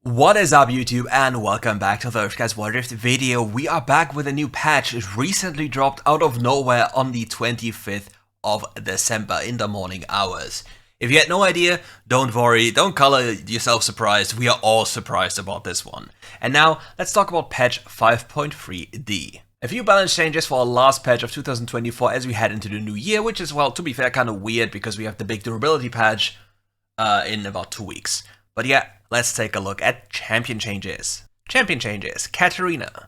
What is up YouTube, and welcome back to the RiftGuides WildRift video. We are back with a new patch. It recently dropped out of nowhere on the 25th of December in the morning hours. If you had no idea, don't worry, don't color yourself surprised, we are all surprised about this one. And now, let's talk about patch 5.3D. A few balance changes for our last patch of 2024 as we head into the new year, which is, well, to be fair, kind of weird because we have the big durability patch in about 2 weeks. But yeah, let's take a look at champion changes. Champion changes, Katarina.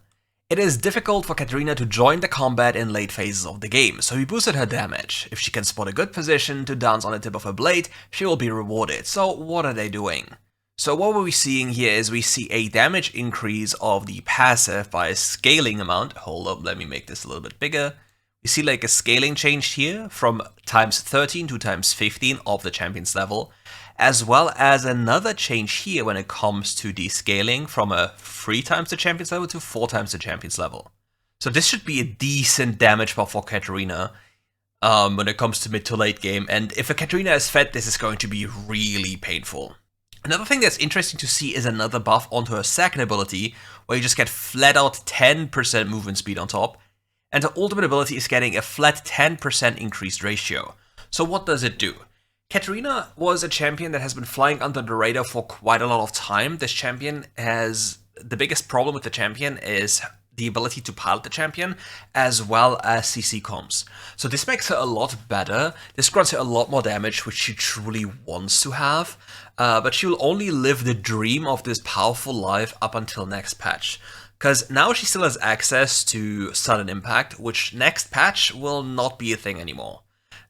It is difficult for Katarina to join the combat in late phases of the game, so we boosted her damage. If she can spot a good position to dance on the tip of her blade, she will be rewarded. So what are they doing? So what we're seeing here is we see a damage increase of the passive by a scaling amount. Hold up, let me make this a little bit bigger. You see like a scaling change here from times 13 to times 15 of the champion's level, as well as another change here when it comes to the scaling from a 3 times the champion's level to 4 times the champion's level. So this should be a decent damage buff for Katarina when it comes to mid to late game, and if a Katarina is fed, this is going to be really painful. Another thing that's interesting to see is another buff onto her second ability, where you just get flat out 10% movement speed on top, and her ultimate ability is getting a flat 10% increased ratio. So what does it do? Katarina was a champion that has been flying under the radar for quite a lot of time. This champion has... the biggest problem with the champion is the ability to pilot the champion, as well as CC comms. So this makes her a lot better. This grants her a lot more damage, which she truly wants to have. But she will only live the dream of this powerful life up until next patch. Because now she still has access to sudden impact, which next patch will not be a thing anymore.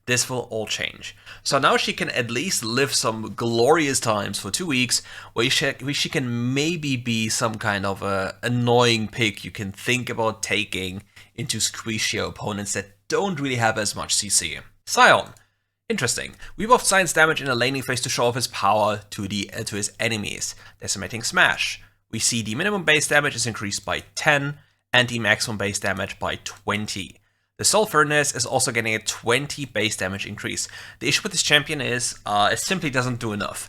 This will all change. So now she can at least live some glorious times for 2 weeks, where she can maybe be some kind of a annoying pick you can think about taking into squishy opponents that don't really have as much CC. Sion. Interesting. We buffed Sion's damage in a laning phase to show off his power to his enemies. Decimating Smash. We see the minimum base damage is increased by 10, and the maximum base damage by 20. The Soul Furnace is also getting a 20 base damage increase. The issue with this champion is, it simply doesn't do enough.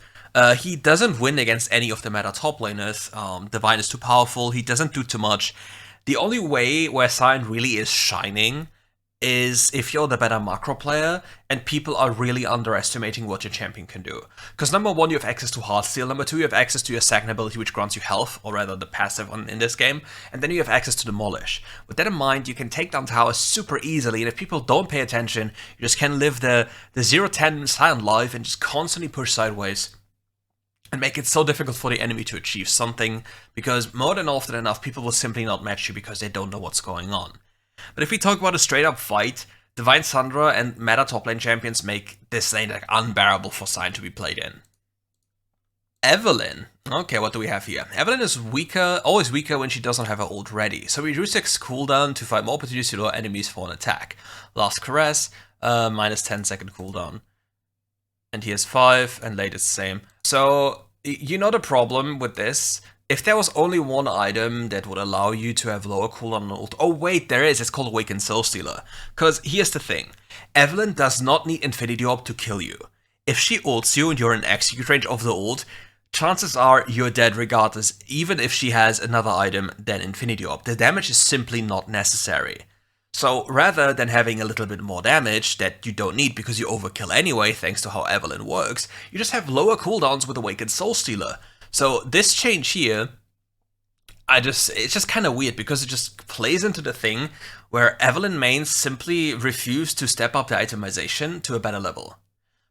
He doesn't win against any of the meta top laners. Divine is too powerful, he doesn't do too much. The only way where Sion really is shining is if you're the better macro player and people are really underestimating what your champion can do. Because number one, you have access to Heartsteel, number two, you have access to your second ability which grants you health, or rather the passive one in this game, and then you have access to Demolish. With that in mind, you can take down towers super easily, and if people don't pay attention, you just can live the 0-10 silent life and just constantly push sideways and make it so difficult for the enemy to achieve something, because more than often enough, people will simply not match you because they don't know what's going on. But if we talk about a straight up fight, Divine Sundra and meta top lane champions make this lane like unbearable for Sion to be played in. Evelynn. Okay, what do we have here? Evelynn is weaker, always weaker when she doesn't have her ult ready. So we reduce 6 cooldown to fight more opportunities to lure enemies for an attack. Last Caress, minus 10-second cooldown. And here's 5, and late is the same. So, you know the problem with this? If there was only one item that would allow you to have lower cooldown on ult... Oh wait, there is, it's called Awakened Soulstealer. Because here's the thing, Evelynn does not need Infinity Orb to kill you. If she ults you and you're in execute range of the ult, chances are you're dead regardless, even if she has another item than Infinity Orb. The damage is simply not necessary. So rather than having a little bit more damage that you don't need because you overkill anyway, thanks to how Evelynn works, you just have lower cooldowns with Awakened Soulstealer. So this change here, it's just kind of weird because it just plays into the thing where Evelynn mains simply refuse to step up the itemization to a better level.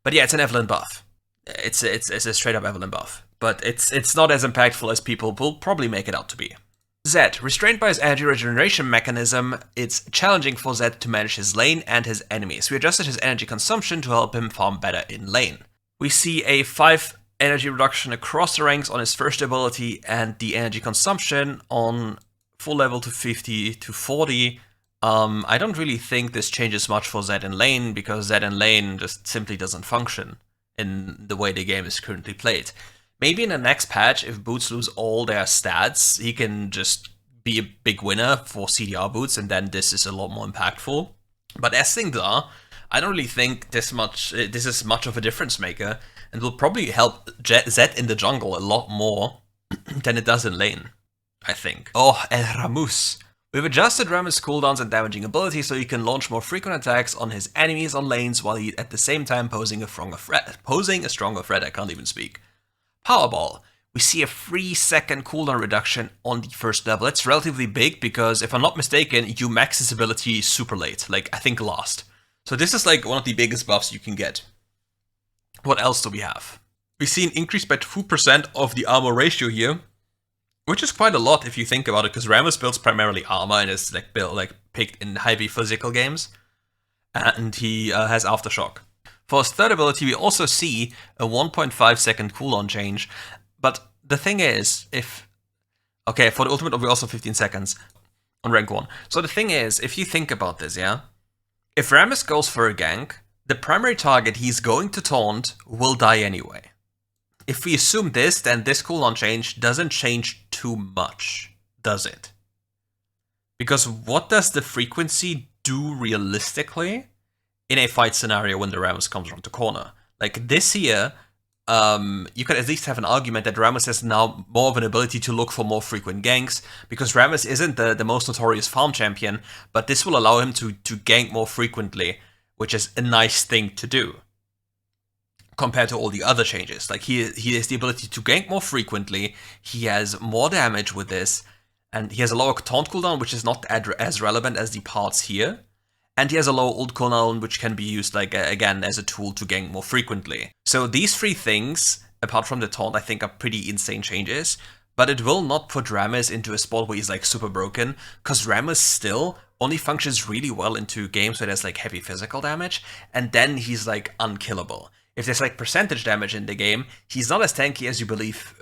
But yeah, it's an Evelynn buff. It's a straight up Evelynn buff. But it's not as impactful as people will probably make it out to be. Zed. Restrained by his energy regeneration mechanism, it's challenging for Zed to manage his lane and his enemies. We adjusted his energy consumption to help him farm better in lane. We see a 5 energy reduction across the ranks on his first ability, and the energy consumption on full level to 50 to 40. I don't really think this changes much for Zed in lane, because Zed in lane just simply doesn't function in the way the game is currently played. Maybe in the next patch, if boots lose all their stats, he can just be a big winner for CDR boots, and then this is a lot more impactful. But as things are, I don't really think this is much of a difference maker, and will probably help Zed in the jungle a lot more than it does in lane, I think. Oh, El Ramus. We've adjusted Ramis' cooldowns and damaging ability so he can launch more frequent attacks on his enemies on lanes while he at the same time posing a stronger threat. I can't even speak. Powerball. We see a 3-second cooldown reduction on the first level. It's relatively big because, if I'm not mistaken, you max his ability super late, like I think last. So this is like one of the biggest buffs you can get. What else do we have? We see an increase by 2% of the armor ratio here, which is quite a lot if you think about it, because Ramis builds primarily armor and is picked in heavy physical games, and he has Aftershock. For his third ability, we also see a 1.5 second cooldown change, but the thing is, for the ultimate, we also 15 seconds on rank 1. So the thing is, if you think about this, yeah, if Ramis goes for a gank, the primary target he's going to taunt will die anyway. If we assume this, then this cooldown change doesn't change too much, does it? Because what does the frequency do realistically in a fight scenario when the Ramis comes around the corner? Like this here, you can at least have an argument that Ramis has now more of an ability to look for more frequent ganks, because Ramis isn't the most notorious farm champion, but this will allow him to gank more frequently, which is a nice thing to do. Compared to all the other changes. Like he has the ability to gank more frequently, he has more damage with this, and he has a lower taunt cooldown, which is not as relevant as the parts here, and he has a lower ult cooldown, which can be used again as a tool to gank more frequently. So these three things, apart from the taunt, I think are pretty insane changes, but it will not put Ramis into a spot where he's like super broken, because Ramis still only functions really well into games where there's like heavy physical damage, and then he's like unkillable. If there's like percentage damage in the game, he's not as tanky as you believe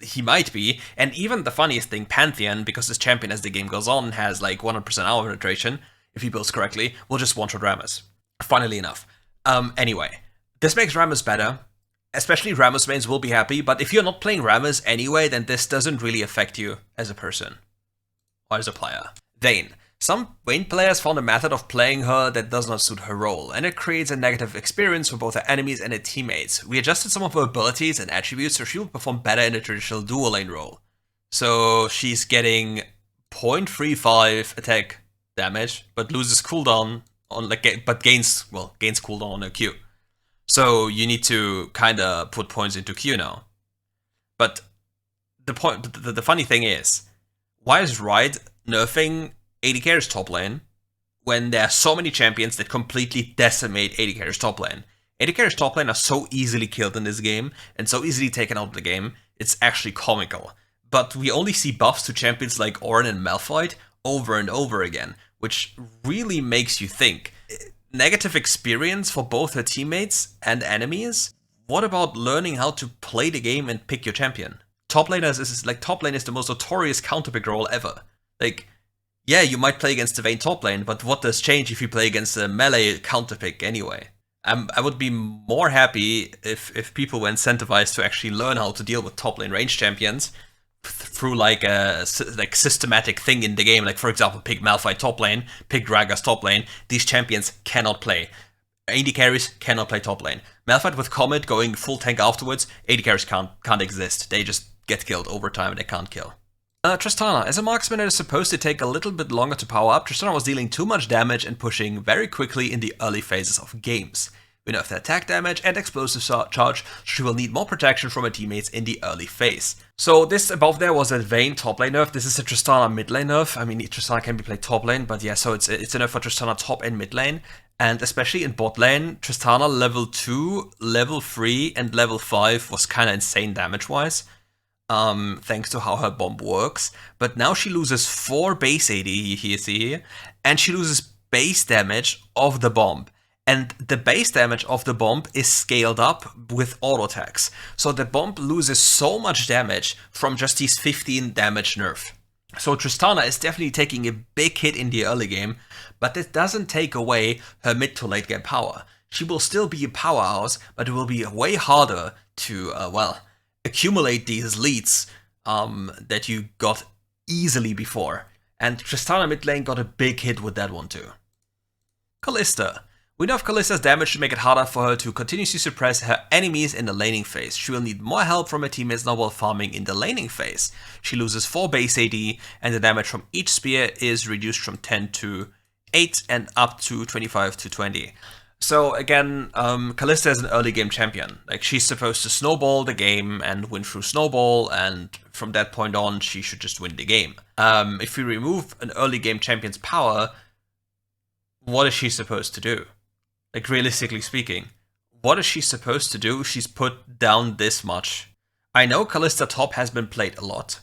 he might be. And even the funniest thing, Pantheon, because this champion as the game goes on has like 100% armor penetration, if he builds correctly, will just one-shot Ramis. Funnily enough. Anyway, this makes Ramis better. Especially Ramis mains will be happy, but if you're not playing Ramis anyway, then this doesn't really affect you as a person. Or as a player. Vayne. Some Vayne players found a method of playing her that does not suit her role, and it creates a negative experience for both her enemies and her teammates. We adjusted some of her abilities and attributes so she will perform better in a traditional dual lane role. So she's getting 0.35 attack damage, but loses cooldown on gains cooldown on her Q. So you need to kinda put points into Q now. But the funny thing is, why is Riot nerfing AD carries top lane when there are so many champions that completely decimate AD carries top lane? AD carries top lane are so easily killed in this game and so easily taken out of the game, it's actually comical. But we only see buffs to champions like Ornn and Malphite over and over again, which really makes you think. Negative experience for both her teammates and enemies? What about learning how to play the game and pick your champion? Top lane is the most notorious counterpick role ever. Like, yeah, you might play against the Vayne top lane, but what does change if you play against a melee counterpick anyway? I would be more happy if people were incentivized to actually learn how to deal with top lane range champions through like a systematic thing in the game. Like, for example, pick Malphite top lane, pick Gragas top lane. These champions cannot play. AD carries cannot play top lane. Malphite with Comet going full tank afterwards, AD carries can't exist. They just get killed over time and they can't kill. Tristana. As a marksman that is supposed to take a little bit longer to power up, Tristana was dealing too much damage and pushing very quickly in the early phases of games. We nerfed the attack damage and explosive charge, so she will need more protection from her teammates in the early phase. So this above there was a Vayne top lane nerf. This is a Tristana mid lane nerf. I mean, Tristana can be played top lane, but yeah, so it's a nerf for Tristana top and mid lane. And especially in bot lane, Tristana level 2, level 3, and level 5 was kind of insane damage-wise. Thanks to how her bomb works. But now she loses 4 base AD here, and she loses base damage of the bomb. And the base damage of the bomb is scaled up with auto attacks. So the bomb loses so much damage from just these 15 damage nerf. So Tristana is definitely taking a big hit in the early game, but it doesn't take away her mid to late game power. She will still be a powerhouse, but it will be way harder to, accumulate these leads that you got easily before. And Tristana mid lane got a big hit with that one too. Kalista. We nerf Kalista's damage to make it harder for her to continuously suppress her enemies in the laning phase. She will need more help from her teammates now while farming in the laning phase. She loses 4 base AD, and the damage from each spear is reduced from 10 to 8 and up to 25 to 20. So again, Kalista is an early game champion. Like, she's supposed to snowball the game and win through snowball, and from that point on, she should just win the game. If we remove an early game champion's power, what is she supposed to do? Like, realistically speaking, what is she supposed to do if she's put down this much? I know Kalista top has been played a lot,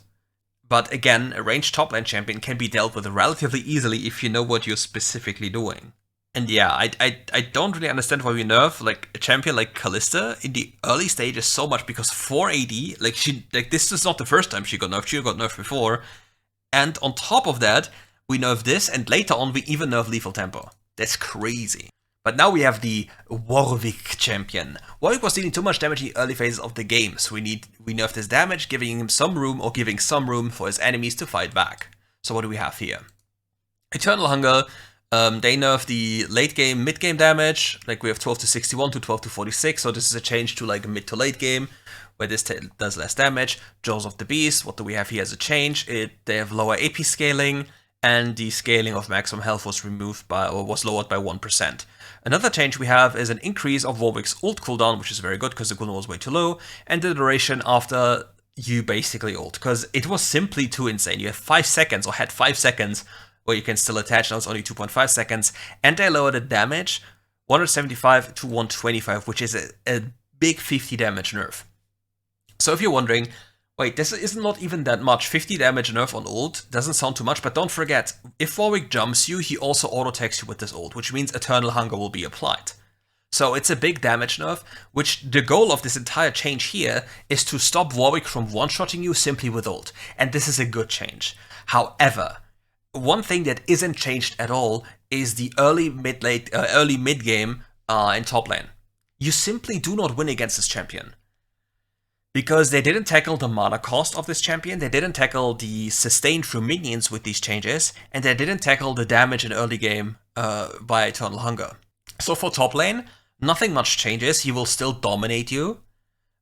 but again, a ranged top lane champion can be dealt with relatively easily if you know what you're specifically doing. And yeah, I don't really understand why we nerf like a champion like Kalista in the early stages so much, because 4 AD, this is not the first time she got nerfed before. And on top of that, we nerf this, and later on we even nerf lethal tempo. That's crazy. But now we have the Warwick champion. Warwick was dealing too much damage in the early phases of the game, so we nerfed his damage, giving him some room, or giving some room for his enemies to fight back. So what do we have here? Eternal Hunger. They nerf the late game, mid game damage. Like, we have 12 to 61 to 12 to 46, so this is a change to like mid to late game, where this does less damage. Jaws of the Beast, what do we have here as a change? They have lower AP scaling, and the scaling of maximum health was removed was lowered by 1%. Another change we have is an increase of Warwick's ult cooldown, which is very good because the cooldown was way too low, and the duration after you basically ult, because it was simply too insane. You have 5 seconds, or had 5 seconds, where you can still attach. Now it's only 2.5 seconds, and they lowered the damage 175 to 125, which is a big 50 damage nerf. So if you're wondering, wait, this is not even that much. 50 damage nerf on ult doesn't sound too much, but don't forget, if Warwick jumps you, he also auto-attacks you with this ult, which means Eternal Hunger will be applied. So it's a big damage nerf, which the goal of this entire change here is to stop Warwick from one-shotting you simply with ult, and this is a good change. However, one thing that isn't changed at all is the early mid game in top lane. You simply do not win against this champion, because they didn't tackle the mana cost of this champion, they didn't tackle the sustain through minions with these changes, and they didn't tackle the damage in early game by Eternal Hunger. So for top lane, nothing much changes, he will still dominate you.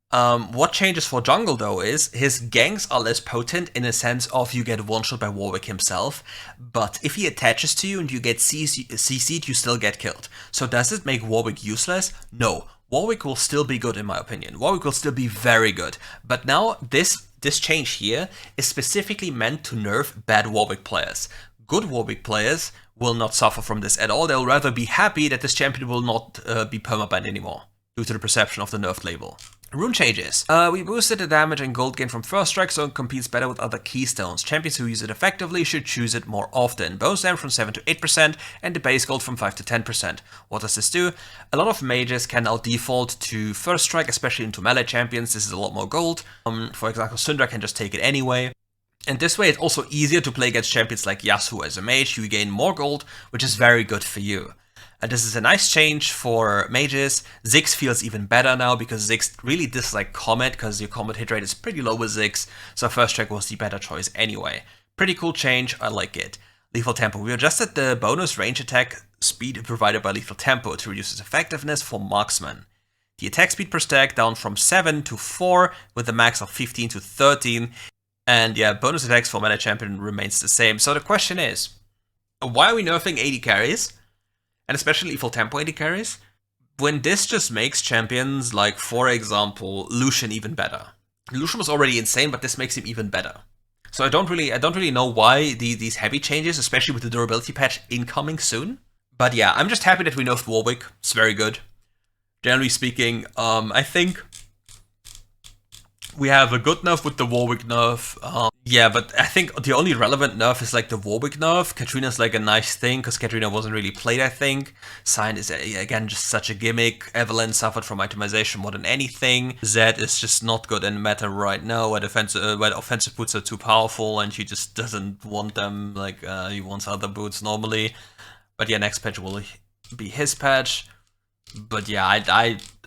What changes for jungle though is his ganks are less potent, in a sense of you get one-shot by Warwick himself, but if he attaches to you and you get CC'd, you still get killed. So does it make Warwick useless? No. Warwick will still be good in my opinion. Warwick will still be very good. But now this change here is specifically meant to nerf bad Warwick players. Good Warwick players will not suffer from this at all. They'll rather be happy that this champion will not be permabanned anymore, due to the perception of the nerfed label. Rune Changes. We boosted the damage and gold gain from first strike, so it competes better with other keystones. Champions who use it effectively should choose it more often. Bonus damage from 7 to 8%, and the base gold from 5 to 10%. What does this do? A lot of mages can now default to first strike, especially into melee champions. This is a lot more gold. For example, Syndra can just take it anyway. And this way it's also easier to play against champions like Yasuo as a mage. You gain more gold, which is very good for you. This is a nice change for mages. Ziggs feels even better now, because Ziggs really dislike combat, because your combat hit rate is pretty low with Ziggs, so first strike was the better choice anyway. Pretty cool change, I like it. Lethal Tempo. We adjusted the bonus range attack speed provided by Lethal Tempo to reduce its effectiveness for marksmen. The attack speed per stack down from 7 to 4, with a max of 15 to 13, and yeah, bonus attacks for melee champion remains the same. So the question is, why are we nerfing AD carries? And especially Lethal Tempo AD carries, when this just makes champions like, for example, Lucian even better. Lucian was already insane, but this makes him even better. So I don't really know why these heavy changes, especially with the durability patch incoming soon. But yeah, I'm just happy that we nerfed Warwick. It's very good. Generally speaking, I think we have a good nerf with the Warwick nerf. Yeah, but I think the only relevant nerf is like the Warwick nerf. Katarina's like a nice thing, because Katarina wasn't really played, I think. Sion is, again, just such a gimmick. Evelynn suffered from itemization more than anything. Zed is just not good in meta right now, where offensive boots are too powerful, and he just doesn't want them, like, he wants other boots normally. But yeah, next patch will be his patch. But yeah,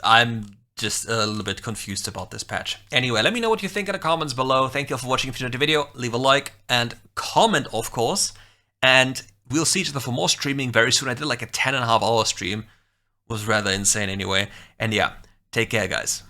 I'm just a little bit confused about this patch. Anyway, let me know what you think in the comments below. Thank you all for watching. If you enjoyed the video, leave a like and comment, of course. And we'll see each other for more streaming very soon. I did like a 10.5-hour stream, was rather insane anyway. And yeah, take care, guys.